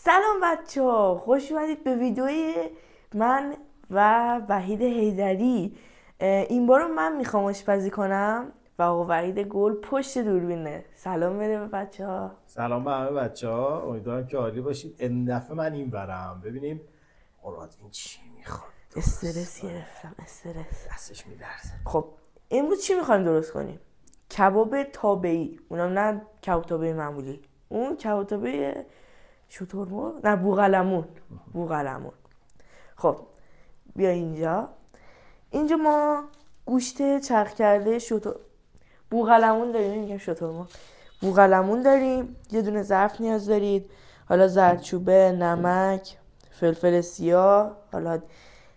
سلام بچه ها، خوش اومدید به ویدیوی من و وحید حیدری. این بار من میخوام آشپزی کنم و آقا وحید گل پشت دوربینه. سلام بده به بچه ها. سلام به همه بچه ها، امیدوارم که عالی باشید. این دفعه من این برم ببینیم مرادین چی میخواد. استرس گرفتم، استرس دستش میلرزه. خب امروز چی میخوایم درست کنیم؟ کباب تابعی، اونم نه کباب تابعی معمولی، اون کباب تابعی شترمرغ، نه بوقلمون. خب بیا اینجا ما گوشت چرخ کرده بوقلمون داریم، میگم شترمرغ. بوقلمون داریم، یه دونه ظرف نیاز دارید، حالا زردچوبه، نمک، فلفل سیاه، حالا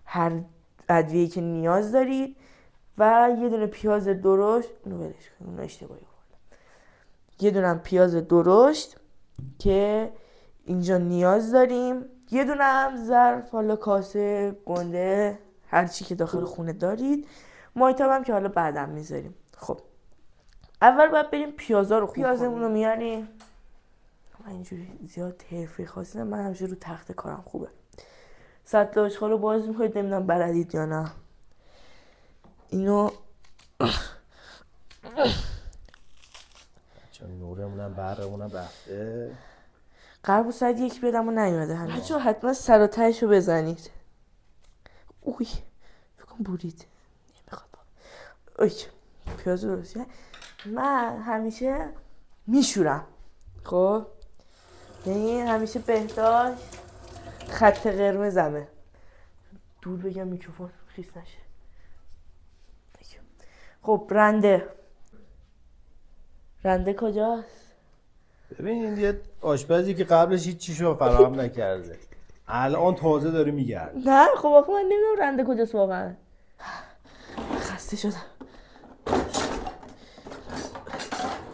هر ادویه‌ای که نیاز دارید و یه دونه پیاز درشت. اونو ولش کن، اونو اشتباهی کردم. یه دونه هم پیاز درشت که اینجا نیاز داریم، یه دونه هم ظرف، حالا کاسه، گنده، هر چی که داخل خونه دارید. مایتاب هم که حالا بعدم میذاریم. خب اول باید بریم پیازا رو خوب پیازمون رو میاریم. من اینجوری زیاد حرفی خاصی نه، من همیشه رو تخت کارم خوبه. سطل آشغال رو باز میکنید، نمیدونم بلدید یا نه. اینو چون نورمونم برمونم رفته. قرار بود ساعت 1 بیادم و نیومده هنوز. بچه‌ها حتما سر و تهش رو بزنید. اوی فکرم بورید نمیخواد. اوی پیاز درست. من همیشه میشورم، خب یعنی همیشه بهداشت خط قرمزمه. دور بگم میکروفون خیس نشه. خب رنده کجاست؟ ببین این یه آشپزی که قبلش هیچ چیشو فراهم نکرده، الان تازه داره میگرده. نه خب آخه من نمیدونم رنده کجاست واقعا. خسته شدم.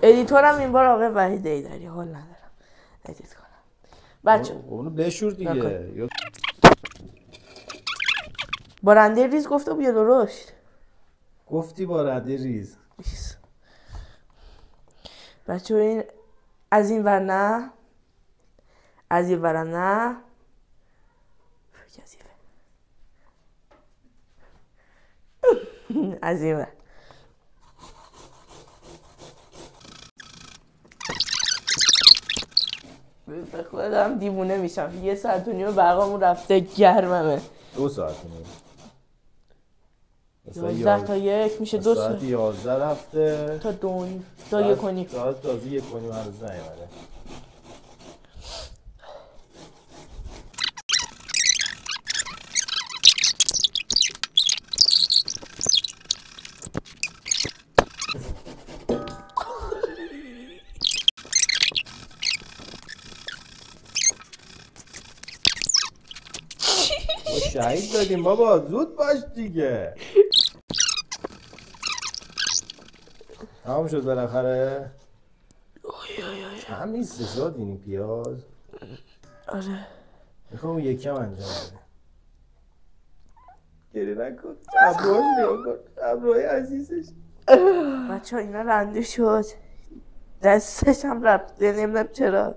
ادیتورم این بار آقای وحید حیدری، حال ندارم ادیت کنم. بچه اونو بشور دیگه. با رنده ریز گفته بود یا درشت؟ گفتی با رنده ریز. بچه این از این ور نه، از این ور نه، از این ور. به خودم دیوونه میشم. 1.5 ساعت برقامون رفته، گرممه. 2 ساعت 11 تا 1 میشه 2 ساعت. 11 رفته تا 2 تا 1.5 ساعت تازه 1.5 هنوز نیومده. شهید دادیم بابا، زود باش دیگه. تمام شد بالاخره. کم نیستش داد این پیاز. آره میخوام اون یکم انجام بده. گریه نکن، ابروهاش نگاه کن، ابروهای عزیزش. بچه ها اینا رنده شد، دستش هم رفته، نمیدونم چرا.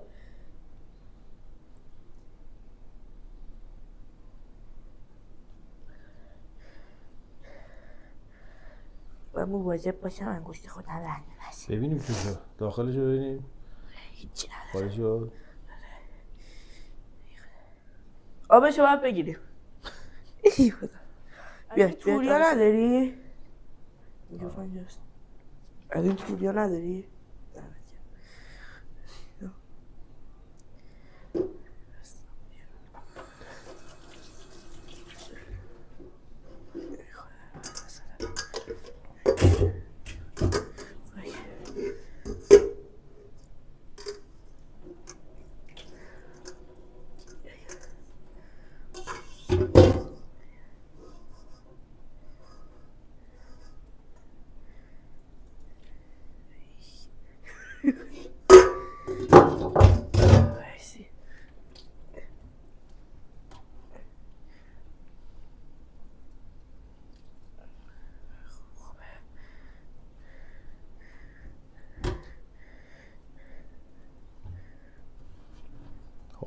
و مواظب باشم انگشت خودم رنده نشه. ببینیم چی شد، داخلشو ببینیم. هیچی نداره. خارجشو آبشو باید بگیریم. بیا توریا نداری؟ اینجاست. از این توریا نداری؟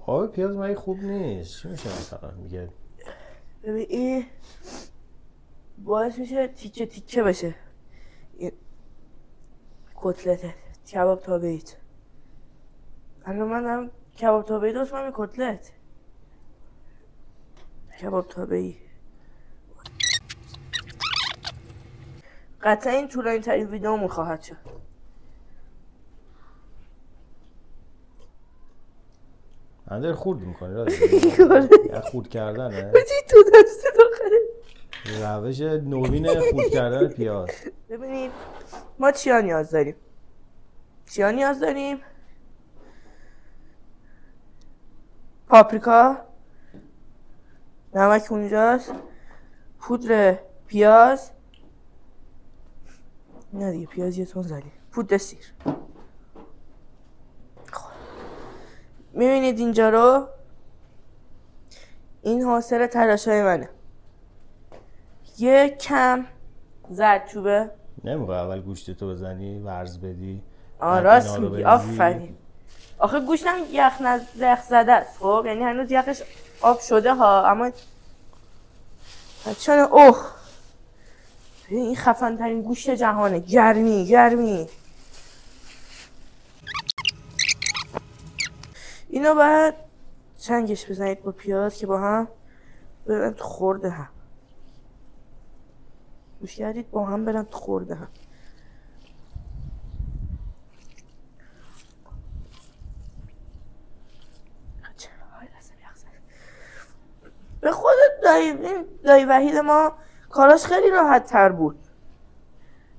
آب پیاز مگه خوب نیست؟ چی میشه مثلا میگه؟ ببین این باعث میشه تیکه تیکه بشه این کتلته کباب تابه‌ایت. الان من دارم کباب تابه‌ای درست کنم. این کتلت کباب تابه‌ای. قطعا این طولانی ترین ویدیومون خواهد شد. اندر خورد میکنی یا خورد کردنه؟ تو دست داخله روش نوین خورد کردن پیاز. ببینید ما چیا نیاز داریم. چیا نیاز داریم؟ پاپریکا، نمک اونجاست، پودر پیاز، نه دیگه پیاز یه تون زدیم، پودر سیر. خب میبینید اینجا رو، این حاصل تلاشای منه. یه کم زردچوبه. نمیخوای اول گوشتتو بزنی ورز بدی؟ راست میگی، آفرین. آخه گوشتم یخ زده است، خب یعنی هنوز یخش آب شده ها، اما چون اوه این خفن ترین گوشت جهانه. گرمی اینو باید چنگش بزنید با پیاز که با هم برن تو خورده هم. گوش کردید؟ با هم برن تو خورده هم. به خودت دایی وحید ما کاراش خیلی راحت تر بود.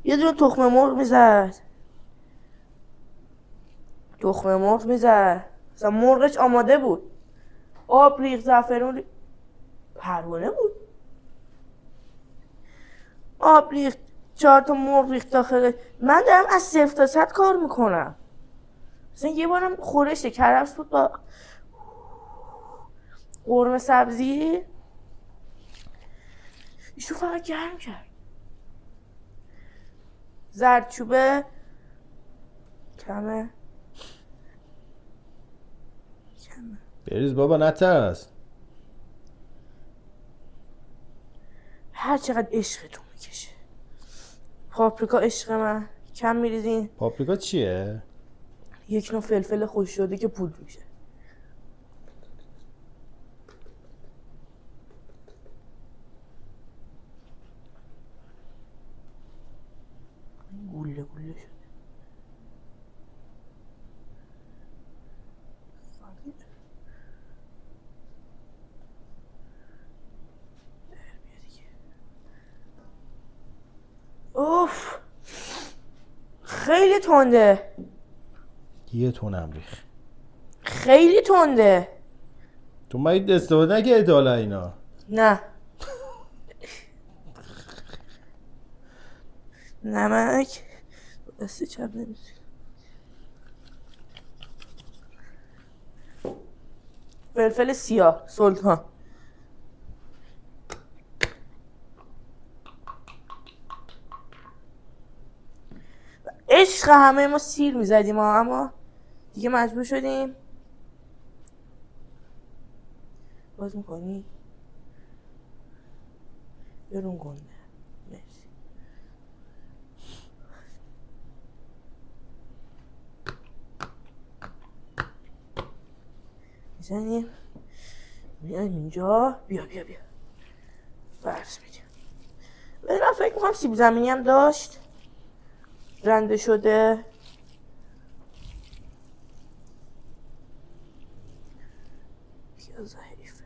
یه دونه تخم مرغ میزد مثلا مرغش آماده بود، آب ریخت، زعفرون پروانه بود، آب ریخت، 4 تا مرغ ریخت داخل. من دارم از 0 تا 100 کار میکنم. مثلا یه بارم خورش کرفس بود با قرمه سبزی، ایشو فقط گرم کرد. زردچوبه کمه بریز بابا نترس. هر چقدر عشقتون میکشه. پاپریکا عشق من، کم میریزین. پاپریکا چیه؟ یک نوع فلفل خوش شده که پودر میشه. گوله شده. اوف خیلی تنده. یه تونم ریخ. خیلی تنده. تو مگه استفاده نکردی حالا اینا؟ نه نمک دست چپ نمیشه. فلفل سیاه سلطان. عشق همه ما سیر میزدیم اما دیگه مجبور شدیم. باز میکنی؟ برون گنده. مرسی. میزنیم میایم اینجا. بیا فرض میدیم. من فکر میکنم سیب زمینی هم داشت رنده شده. پیاز حیفه.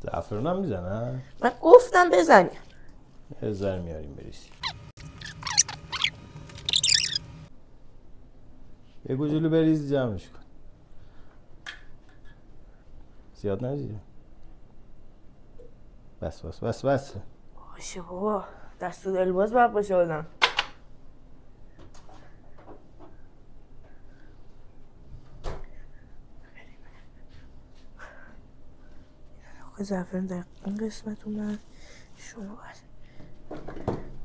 زعفرون هم میزنن؟ من گفتم بزنیم. یه ذره میاریم بریسی. یه گوجولو بریز جمعش کن. زیاد نریزی. بس باشه بابا، دست و دل باز باید باشه آدم. زعفران در این قسمت اومد. شما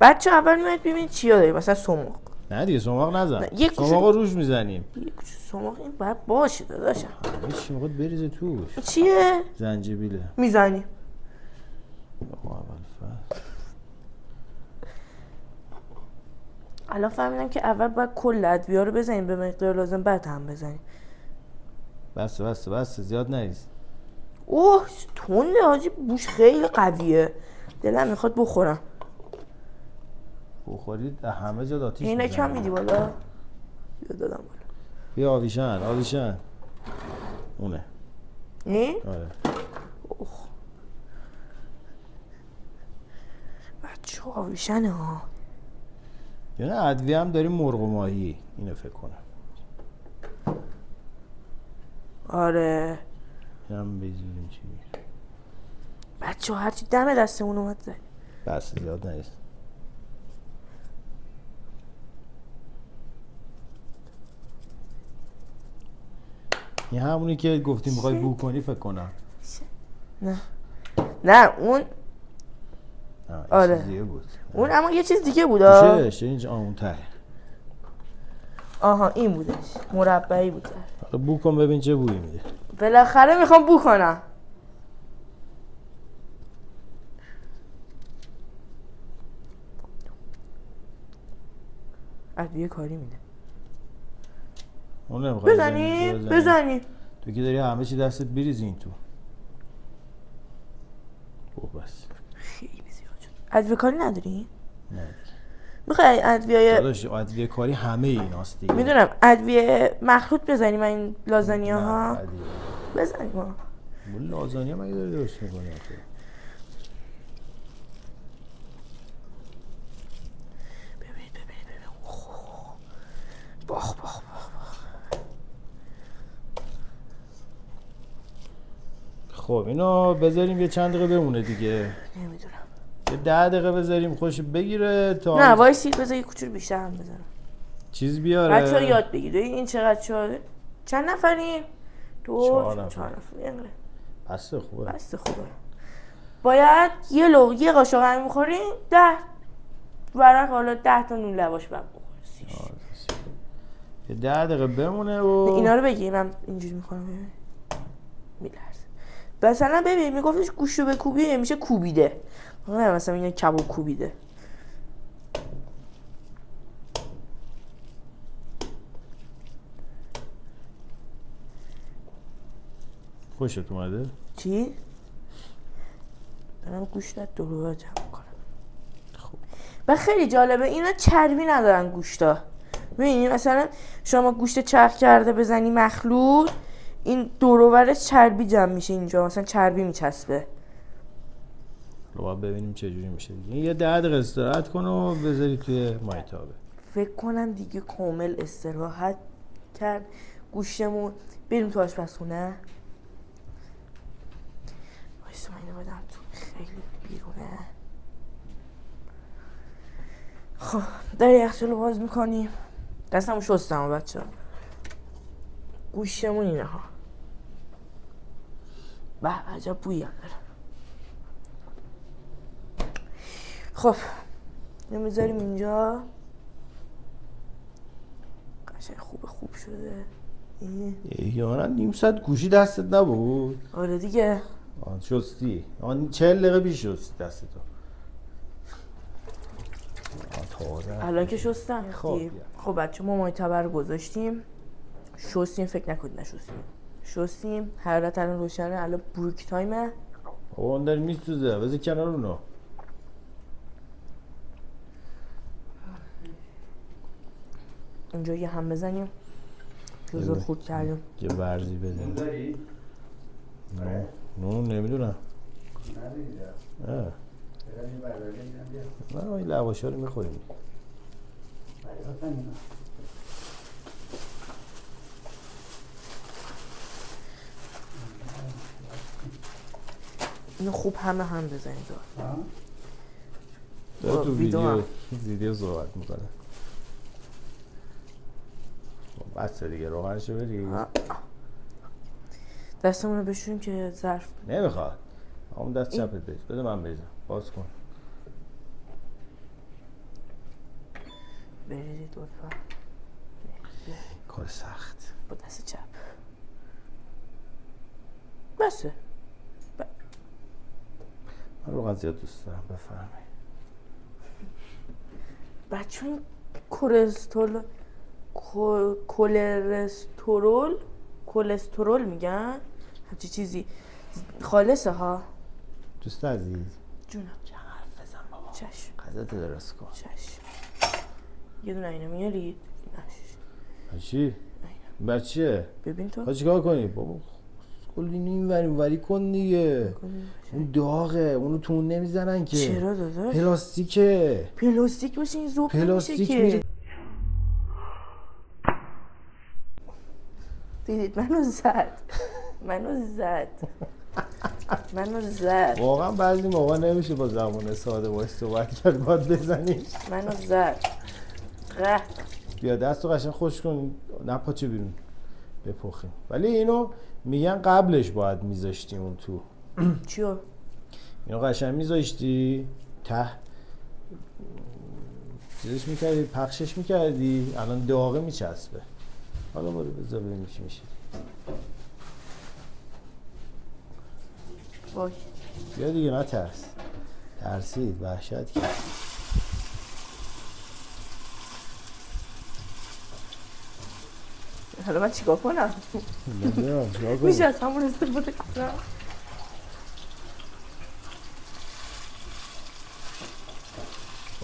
بچه اول میاد ببینید چیا داریم. مثلا سمق نه دیگه سماق نزن. یک سماق روش میزنیم. یک سماق این باید باشه داداشم. چی میخواد بریزه توش؟ چیه؟ زنجبیله. میزنیم. الان فهمیدم که اول باید کل ادویه رو بزنیم به مقدار لازم، بعد هم بزنیم. بس زیاد نریز. اوه تنده حاجی، بوش خیلی قویه، دلم میخواد بخورم. بخورید همه جا آتیش اینه میزنه. کم میدی بالا؟ بیا دادم بالا. بیا آویشن اونه. این؟ آره. اوه بچه آویشنه ها. یعنی ادویه هم داریم، مرغ و ماهی، اینو فکر کنم. آره اینم بزنیم چی؟ بچه ها هرچی دم دستمون اومد زد. بس زیاد نیست. این همونی که گفتی میخوای بو کنی فکر کنم. نه اون آره دیگه بود. اون اما یه چیز دیگه بود. چه اینجا اون ته. آها این بودش، مربعی بود. حالا بو کن ببین چه بویی میده. بالاخره میخوام بو کنم. ادویه کاری میده. اون نمیخواد بزنی. تو که داری همه چی دستت بریزی این تو. بس خیلی زیاد شد. ادویه کاری نداری؟ نه. میخوای ادویه داداش ادویه کاری همه ایناست دیگه. میدونم ادویه مخلوط بزنیم این لازانیا ها. بزنیم ها. لازانیا مگه داری درست میکنی آخه؟ ببین باخ خب اینو بذاریم یه چند دقیقه بمونه دیگه. نمیدونم. یه 10 دقیقه بذاریم خوش بگیره تا نه وایسی بذار یه کوچولو بیشتر هم بزنم. چیز بیاره. بچه‌ها یاد بگیره این چقدر شده. چند نفریم؟ 4 نفر. بس خوبه. باید یه قاشق همین می‌خوریم 10 ورق، حالا 10 تا نون لواش بعد بخوریم. یه 10 دقیقه بمونه و اینا رو بگی من اینجوری می‌خورم ببین. میلرزه. مثلا ببین میگفتش گوشت رو بکوبی میشه کوبیده. نه مثلا میگن کباب کوبیده. خوشت اومده؟ چی؟ دارم گوشت دورو جمع کنم. خب و خیلی جالبه اینا چربی ندارن گوشتا. ببینید مثلا شما گوشت چرخ کرده بزنی مخلوط، این دوروورش چربی جمع میشه اینجا، مثلا چربی میچسبه. رو ببینیم چه جوری میشه دیگه. یه 10 دقیقه استراحت کن و بذاری توی مایتابه. فکر کنم دیگه کامل استراحت کرد گوشتمون. بریم تو آشپزخونه. وایسا من اینو بدم تو، خیلی بیرونه. خب داری یخچال رو باز میکنیم. دستمو شستم بچه ها. گوشتمون اینه ها. به عجب بویی هم داره. خب اینو میذاریم اینجا. قشنگ خوب شده. یانا نیم ساعت گوشی دستت نبود؟ آره دیگه. شستی 40 دقیقه پیش شستی دستتو. الان که شستم. خب بچه ما مایتبه رو گذاشتیم، شستیم، فکر نکنید نشستیم، شستیم. حرارت الان روشنه، الان بروک تایمه. بابا اون داره میسوزه، بذار کنار اونو. اینجا یه هم بزنیم. جزر خورد کردیم. یه ورزی بده. نه نمیدونم. نه این لواش ها رو میخوریم. اینو خوب هم بزنید. داره تو ویدیو صحبت میکنه. بس دیگه روغنشو بری. دستمون رو بشوریم که ظرف نمیخواد. اون دست چپت بریز. بده من بریزم. باز کن. بریزید لطفا. کار سخت. با دست چپ. بسه. من روغن زیاد دوست دارم. بفرمایید. بچه این کلسترول میگن همچی چیزی خالصه ها. دوست عزیز جونم چه حرف بزن بابا. چشم غذاتو درست کن. چشم. یه دونه اینا میارید. چی؟ بر چیه؟ ببین تو خواهی چیکار کنی؟ بابا کلی این وری کن دیگه. اون داغه، اونو تو اون نمیزنن که. چرا داداش؟ پلاستیکه. پلاستیک باشه این ذوب نمیشه که. دیدید منو زد. واقعا بعضی موقع نمیشه با زبان ساده باش صحبت کرد، باید بزنی. منو زد. بیا دستو قشنگ خوش کن، نپاچه بیرون بپخیم. ولی اینو میگن قبلش باید میذاشتی اون تو. چیو؟ اینو قشنگ میذاشتی ته چیزش میکردی، پخشش میکردی، الان داغه میچسبه. حالا برو بذار ببینیم چی میشه. وای بیا دیگه نترس. ترسید وحشت کرد. حالا من چیکار کنم؟ میشه از همون استفاده کنم؟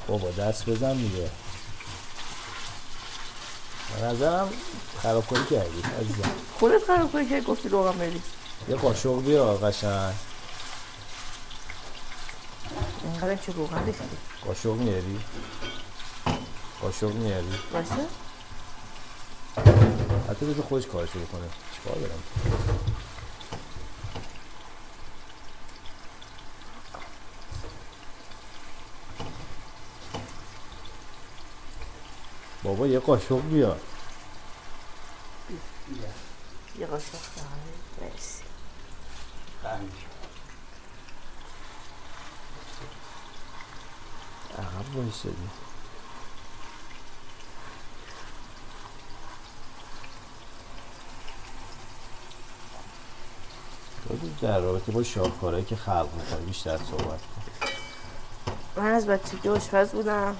بابا دست بزن دیگه. به نظرم خرابکاری کردی عزیزم. خودت خرابکاری کردی گفتی روغن بریز. یه قاشق بیار قشنگ. اینقدر چه روغن ریختی؟ قاشق میاری؟ باشه؟ حتی بذار خودش کارشو بکنه. چیکار دارم؟ بابا یه قاشق بیار. یه قاشق مرسی. عقب وایسادی. در رابطه با شاهکارهایی که خلق می‌کنی بیشتر صحبت کن. من از بچگی آشپز بودم.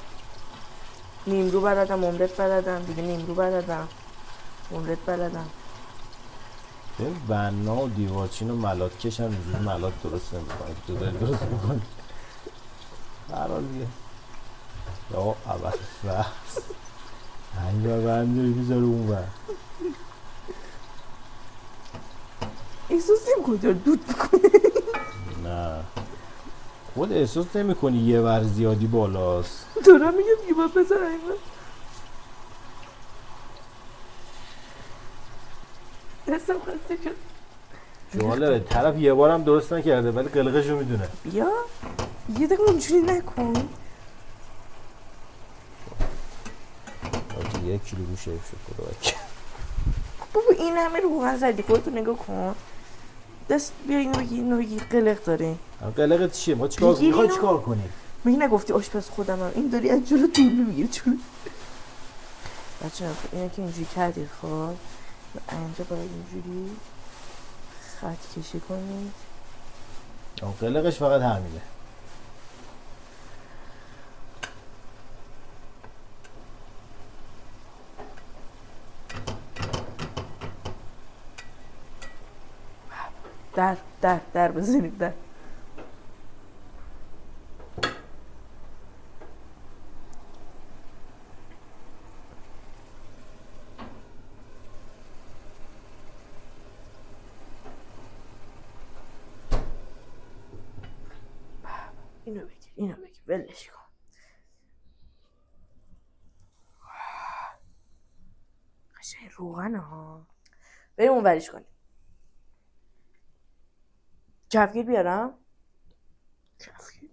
نیمرو بلدم، املت بلدم، دیگه نیمرو بلدم، املت بلدم. این بنا و دیوارچین و ملات کش هم اینجوری ملات درست نمی‌کنی. تو داری درست می‌کنی. هر حال دیگه. یا اول فحص. این و برمی‌داری می‌ذاره اون بر. احساس نمی‌کنی داره دود می‌کنه؟ نه. خود احساس نمی‌کنی یه ور زیادی بالاست. دارم میگم دیگه باید بذارم این دستم خسته شد. جالبه طرف یه بارم درست نکرده ولی قلقشو میدونه. بیا یه دقیقه اونجوری نکن. آجی 1 کیلو گوشه شد خدا. بابا این همه روغن زدی خودتو نگاه کن. دست بیا اینو بگی قلق داره. قلقت چیه؟ ما چیکار کنیم؟ میخوای چیکار کنی؟ مگه نگفتی آشپز خودمم؟ این داری از جلو طول میگیری چون بچه‌ها اینو که اینجوری کردید خب اینجا باید اینجوری خط کشی کنید. قلقش فقط همینه. در بزنید در. اینو بگیر ولش کن. قشنگ روغنه ها. بریم اون وریش کنیم. کفگیر بیارم. کفگیر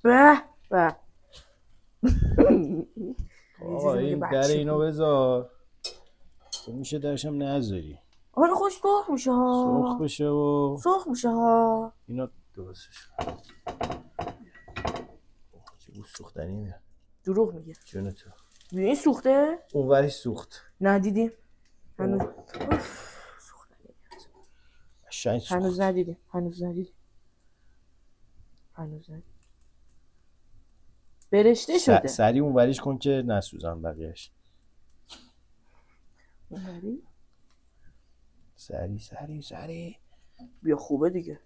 به به. آقا این در اینو بذار. تو میشه درشم نذاری. آره خوش سرخ میشه ها. سرخ بشه و سرخ میشه ها. اینا درستش. چه بو سوختنی میاد. دروغ میگه. جون تو. این سوخته؟ اونوری سوخت. ندیدیم. هنوز هنوز ندیدیم. برشته شده. سری اونوریش کن که نسوزن بقیهش. اونوری؟ سری. بیا خوبه دیگه.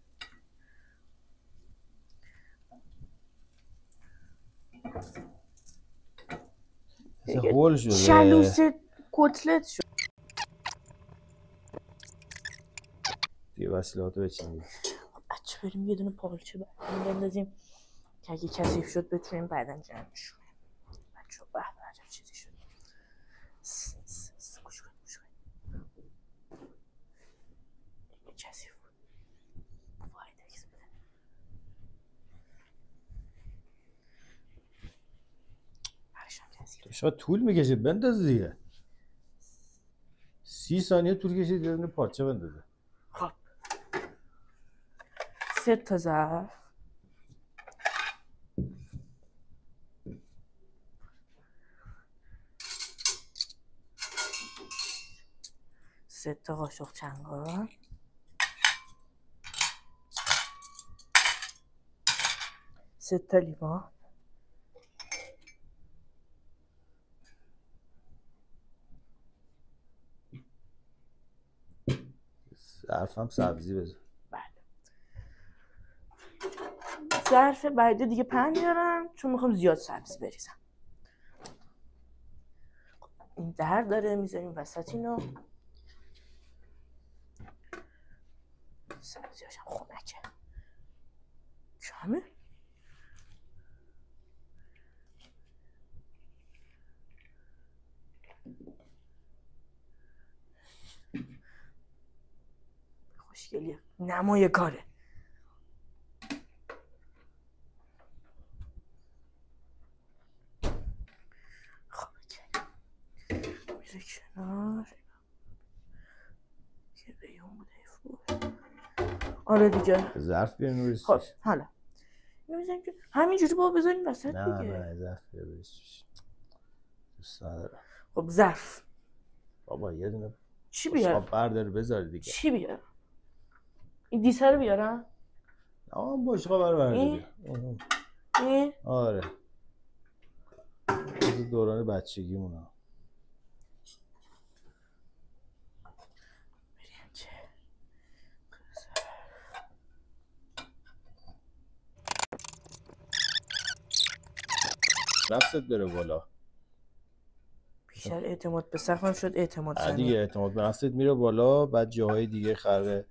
هول شده. شلوس کتلت شد. دیگه وصلاتو بچینیم. بچه بریم یه دونه پارچه بندازیم که اگه کثیف شد بتونیم بعدن جمعش کنیم. بچه به عجب چیزی شد. گوش کن. کثیف بود. وای دکس بده. برشم کثیف. شاید طول میکشه بنداز دیگه. 30 ثانیه طول کشید یه دونه پارچه بندازه. خب 3 تا ظرف، 3 تا قاشق چنگال، 3 تا لیوان، ظرفم سبزی بذار. بله. ظرف بعدی دیگه پهن میارم چون میخوام زیاد سبزی بریزم. این در داره میذاریم وسط اینو. سبزیاشم خنکه. کمه؟ خوشگلیه. نمای کاره. خب میره کنار. که به اون بوده بود. آره دیگه. ظرف بیاریم روی خب حالا اینو میذاریم که همینجوری با بذاریم وسط دیگه. نه ظرف بیاریم دوست ندارم. خب ظرف بابا یه دونه چی بیارم؟ بردار بذار دیگه. چی بیارم؟ این دیسه رو بیارم؟ بشقاب بردار. این؟ آره از دوران بچگیمونه. نفست بره بالا. بیشتر اعتماد به سقفم شد اعتماد زنی. دیگه اعتماد به نفست میره بالا، بعد جاهای دیگه خلق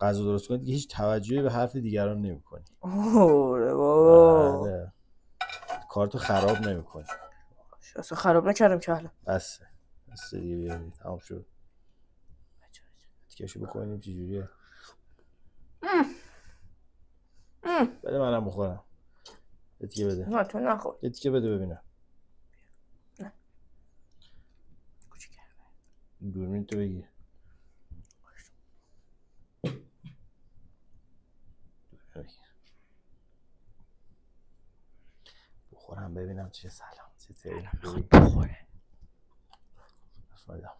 غذا درست کنی دیگه هیچ توجهی به حرف دیگران نمی‌کنی. آره بابا. کارتو خراب نمی‌کنی. اصلا خراب نکردم که حالا. بس دیگه بیارید تمام شد. تیکشو بکنیم چه جوریه؟ بده منم بخورم. تیکه بده. نه تو نخور. تیکه بده ببینم. نه. کوچیکه. دوربین تو بگیر. بخورم ببینم چه سلام چه تری. میخواد بخوره. بسم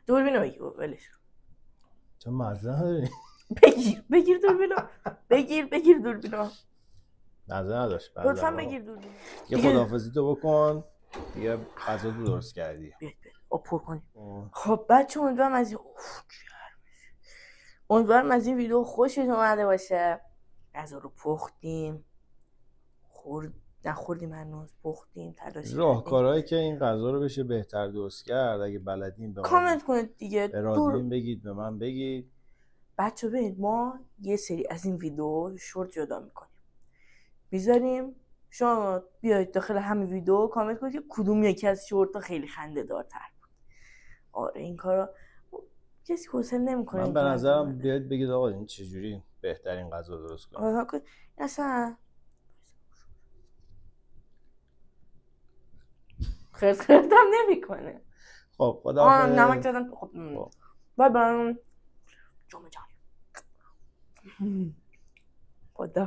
دوربینو بگیر ولش کن. چه مزه نداری؟ بگیر دوربینو. بگیر دوربینو. مزه نداشت. لطفاً بگیر دوربینو. یه خداحافظی تو بکن. دیگه غذا تو درست کردی. بیاید پر کنیم. خب بچه امیدوارم از این ویدیو خوشتون اومده باشه. غذا رو پختیم. نخوردیم هنوز، پختیم، تلاش کردیم. راهکارهایی که این غذا رو بشه بهتر درست کرد اگه بلدین به کامنت کنید دیگه. ارادین بگید به من بگید. بچه ببینید ما یه سری از این ویدیو شورت جدا میکنیم میذاریم. شما بیاید داخل همین ویدیو کامنت کنید که کدوم یکی از شورت‌ها خیلی خنده دارتر بود. آره این کارو کسی حوصله نمیکنه. من به نظرم بیاید بگید آقا این چجوری بهترین غذا درست کنیم. اصلا خرد هم نمیکنه. خب خدا نمک دادم. خب باید برام جام جهانی. خدا